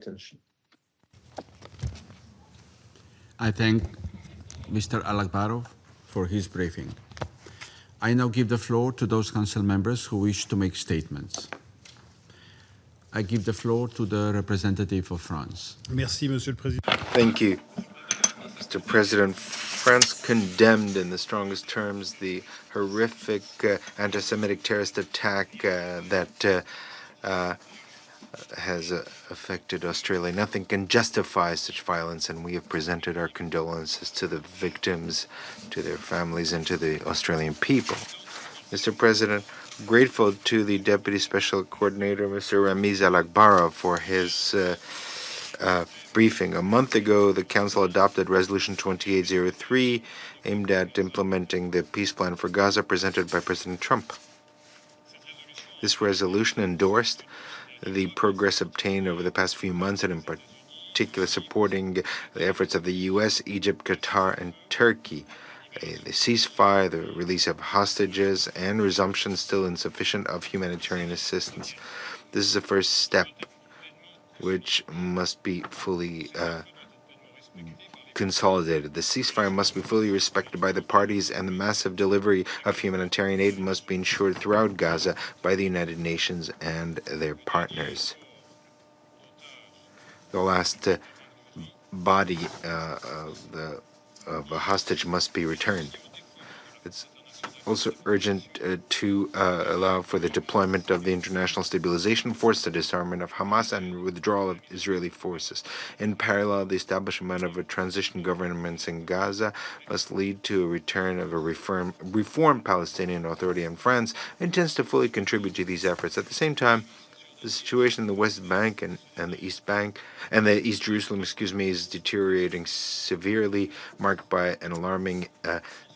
attention. I thank Mr. Alakbarov for his briefing. I now give the floor to those council members who wish to make statements. I give the floor to the representative of France. Merci, Monsieur le Président. Thank you, Mr. President. France condemned in the strongest terms the horrific anti-Semitic terrorist attack that has affected Australia. Nothing can justify such violence, and we have presented our condolences to the victims, to their families, and to the Australian people. Mr. President, grateful to the Deputy Special Coordinator, Mr. Ramiz Alakbarov, for his briefing. A month ago, the Council adopted Resolution 2803, aimed at implementing the peace plan for Gaza presented by President Trump. This resolution endorsed the progress obtained over the past few months, and in particular supporting the efforts of the U.S., Egypt, Qatar, and Turkey. The ceasefire, the release of hostages, and resumption still insufficient of humanitarian assistance. This is a first step which must be fully consolidated. The ceasefire must be fully respected by the parties, and the massive delivery of humanitarian aid must be ensured throughout Gaza by the United Nations and their partners. The last body of a hostage must be returned. It's also urgent to allow for the deployment of the International Stabilization Force, the disarmament of Hamas, and withdrawal of Israeli forces. In parallel, the establishment of a transition government in Gaza must lead to a return of a reformed Palestinian Authority, and France intends to fully contribute to these efforts. At the same time, the situation in the West Bank and the East Bank and the East Jerusalem, is deteriorating severely, marked by an alarming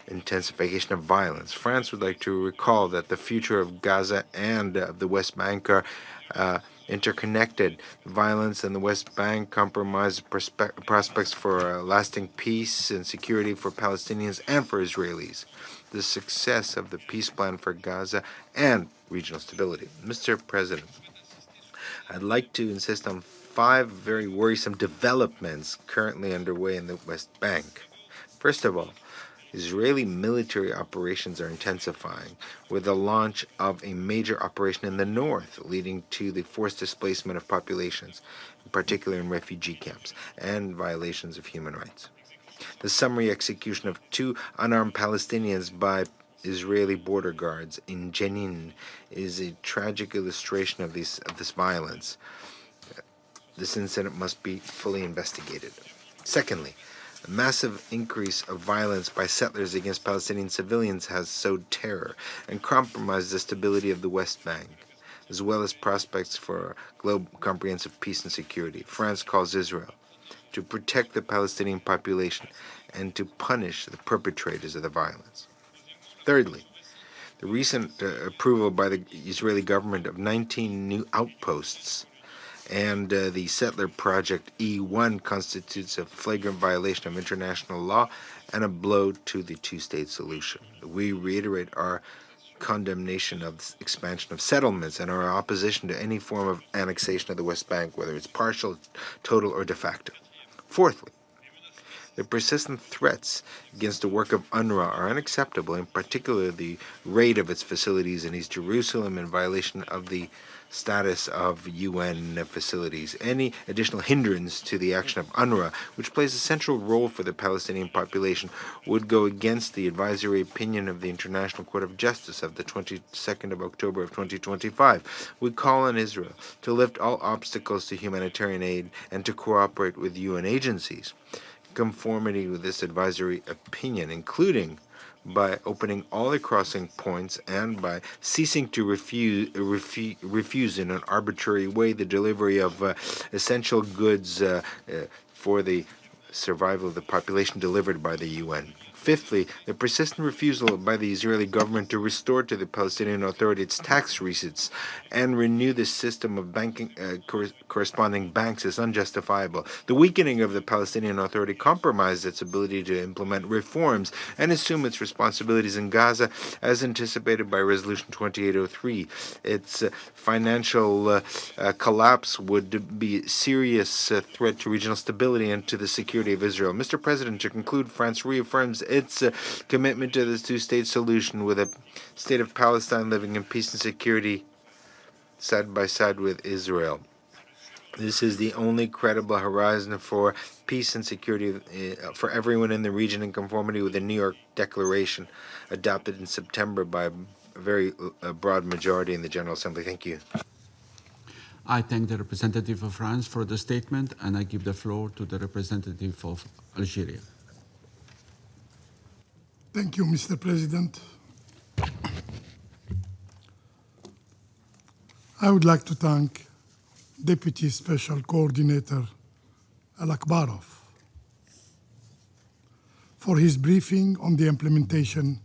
intensification of violence. France would like to recall that the future of Gaza and of the West Bank are interconnected. Violence in the West Bank compromises prospects for lasting peace and security for Palestinians and for Israelis. The success of the peace plan for Gaza and regional stability. Mr. President, I'd like to insist on 5 very worrisome developments currently underway in the West Bank. First of all, Israeli military operations are intensifying, with the launch of a major operation in the north, leading to the forced displacement of populations, in particular in refugee camps, and violations of human rights. The summary execution of 2 unarmed Palestinians by Israeli border guards in Jenin is a tragic illustration of this violence. This incident must be fully investigated. Secondly, a massive increase of violence by settlers against Palestinian civilians has sowed terror and compromised the stability of the West Bank, as well as prospects for global comprehensive peace and security. France calls Israel to protect the Palestinian population and to punish the perpetrators of the violence. Thirdly, the recent approval by the Israeli government of 19 new outposts and the settler project E1 constitutes a flagrant violation of international law and a blow to the two-state solution. We reiterate our condemnation of the expansion of settlements and our opposition to any form of annexation of the West Bank, whether it's partial, total, or de facto. Fourthly, the persistent threats against the work of UNRWA are unacceptable, in particular the raid of its facilities in East Jerusalem in violation of the status of UN facilities. Any additional hindrance to the action of UNRWA, which plays a central role for the Palestinian population, would go against the advisory opinion of the International Court of Justice of the 22nd of October of 2025. We call on Israel to lift all obstacles to humanitarian aid and to cooperate with UN agencies. Conformity with this advisory opinion, including by opening all the crossing points and by ceasing to refuse in an arbitrary way the delivery of essential goods for the survival of the population delivered by the UN. Fifthly, the persistent refusal by the Israeli government to restore to the Palestinian Authority its tax receipts and renew the system of banking corresponding banks is unjustifiable. The weakening of the Palestinian Authority compromises its ability to implement reforms and assume its responsibilities in Gaza as anticipated by Resolution 2803. Its financial collapse would be a serious threat to regional stability and to the security of Israel. Mr. President, to conclude, France reaffirms its commitment to the two-state solution with a state of Palestine living in peace and security side by side with Israel. This is the only credible horizon for peace and security for everyone in the region in conformity with the New York Declaration adopted in September by a very broad majority in the General Assembly. Thank you. I thank the representative of France for the statement, and I give the floor to the representative of Algeria. Thank you, Mr. President. I would like to thank Deputy Special Coordinator Al-Akbarov for his briefing on the implementation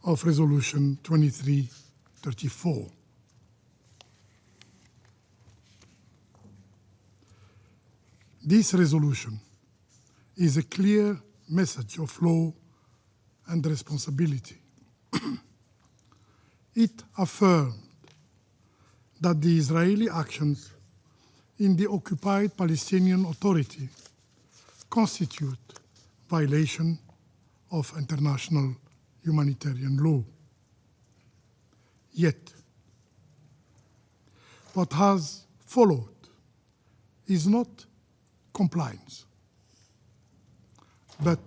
of Resolution 2334. This resolution is a clear message of law and responsibility. It affirmed that the Israeli actions in the occupied Palestinian Authority constitute violation of international humanitarian law. Yet, what has followed is not compliance, but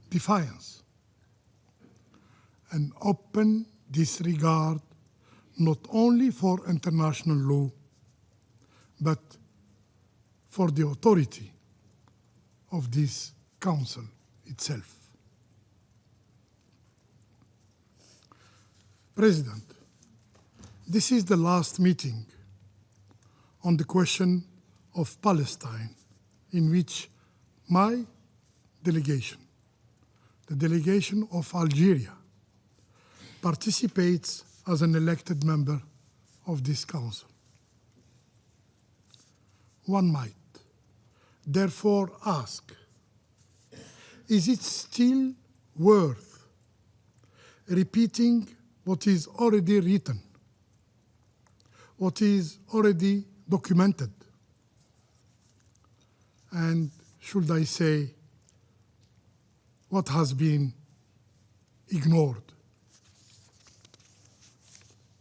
defiance, an open disregard not only for international law, but for the authority of this council itself. President, this is the last meeting on the question of Palestine in which my delegation, the delegation of Algeria, participates as an elected member of this council. One might therefore ask, is it still worth repeating what is already written, what is already documented? And should I say, what has been ignored?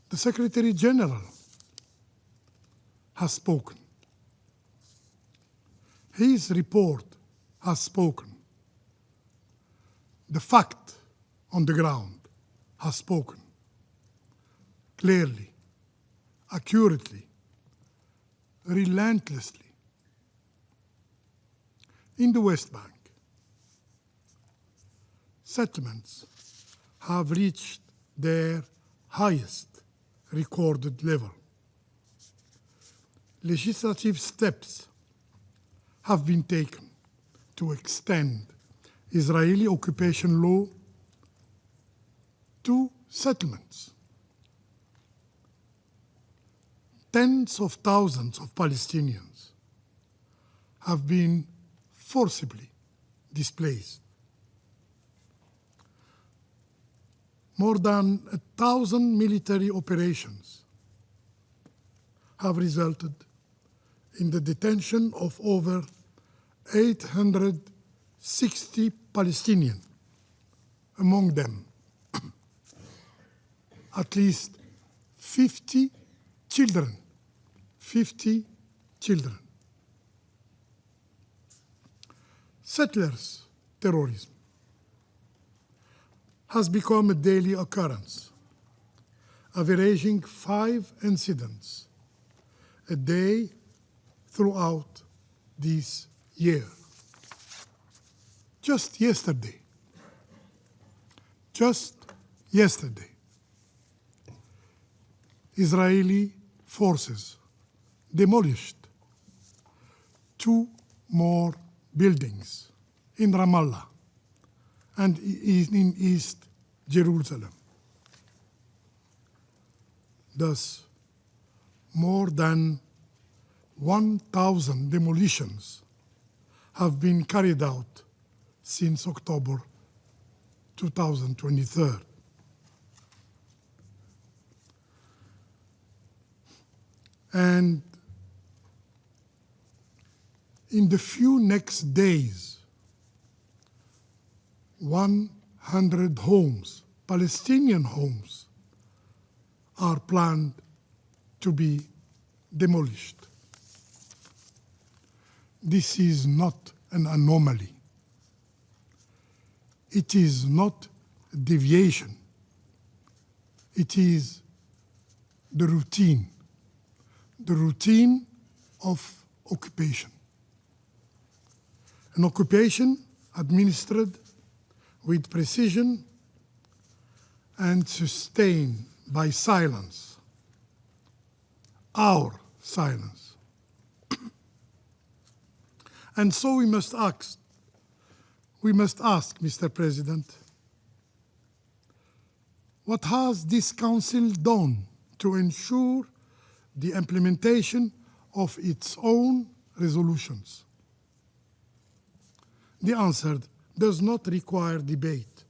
The Secretary General has spoken. His report has spoken. The fact on the ground has spoken clearly, accurately, relentlessly. In the West Bank, settlements have reached their highest recorded level. Legislative steps have been taken to extend Israeli occupation law to settlements. Tens of thousands of Palestinians have been forcibly displaced. More than 1,000 military operations have resulted in the detention of over 860 Palestinians, among them at least 50 children. 50 children. Settlers' terrorism has become a daily occurrence, averaging 5 incidents a day throughout this year. Just yesterday, Israeli forces demolished 2 more buildings in Ramallah and in East Jerusalem. Thus, more than 1,000 demolitions have been carried out since October 2023. And in the few next days, 100 homes, Palestinian homes, are planned to be demolished. This is not an anomaly. It is not a deviation. It is the routine of occupation. An occupation administered with precision and sustained by silence, our silence. And so we must ask, Mr. President, what has this Council done to ensure the implementation of its own resolutions? The answer does not require debate.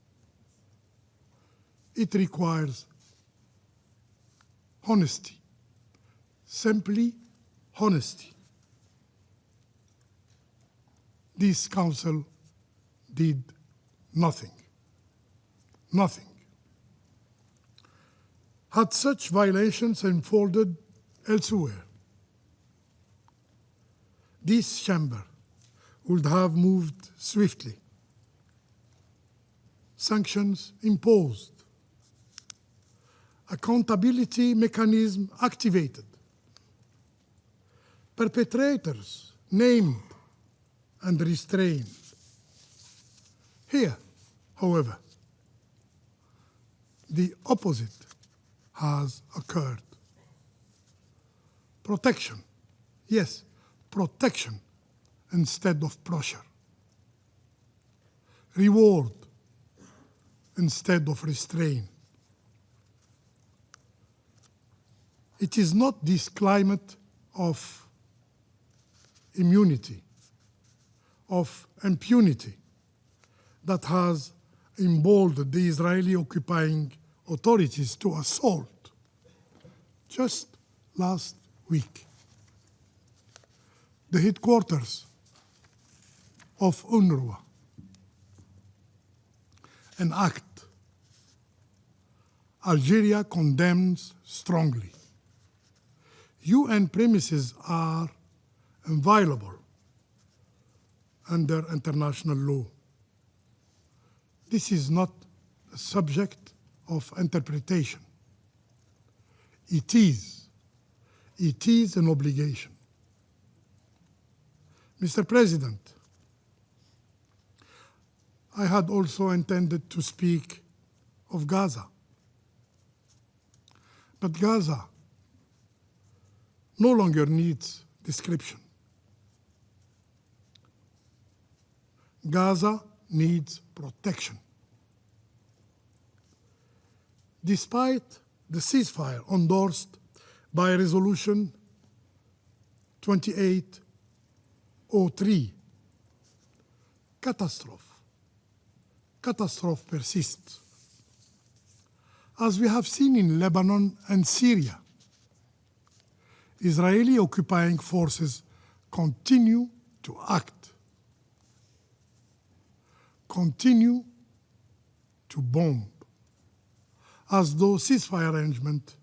It requires honesty, simply honesty. This Council did nothing. Nothing. Had such violations unfolded elsewhere, this chamber would have moved swiftly. Sanctions imposed, accountability mechanism activated, perpetrators named and restrained. Here, however, the opposite has occurred. Protection, yes, protection instead of pressure. Reward instead of restraint. It is not this climate of immunity, of impunity, that has emboldened the Israeli occupying authorities to assault. Just last week, the headquarters of UNRWA, an act Algeria condemns strongly. UN premises are inviolable under international law. This is not a subject of interpretation. It is an obligation. Mr. President, I had also intended to speak of Gaza. But Gaza no longer needs description. Gaza needs protection. Despite the ceasefire endorsed by Resolution 2803, catastrophe persists. As we have seen in Lebanon and Syria, Israeli occupying forces continue to act, continue to bomb, as though ceasefire arrangement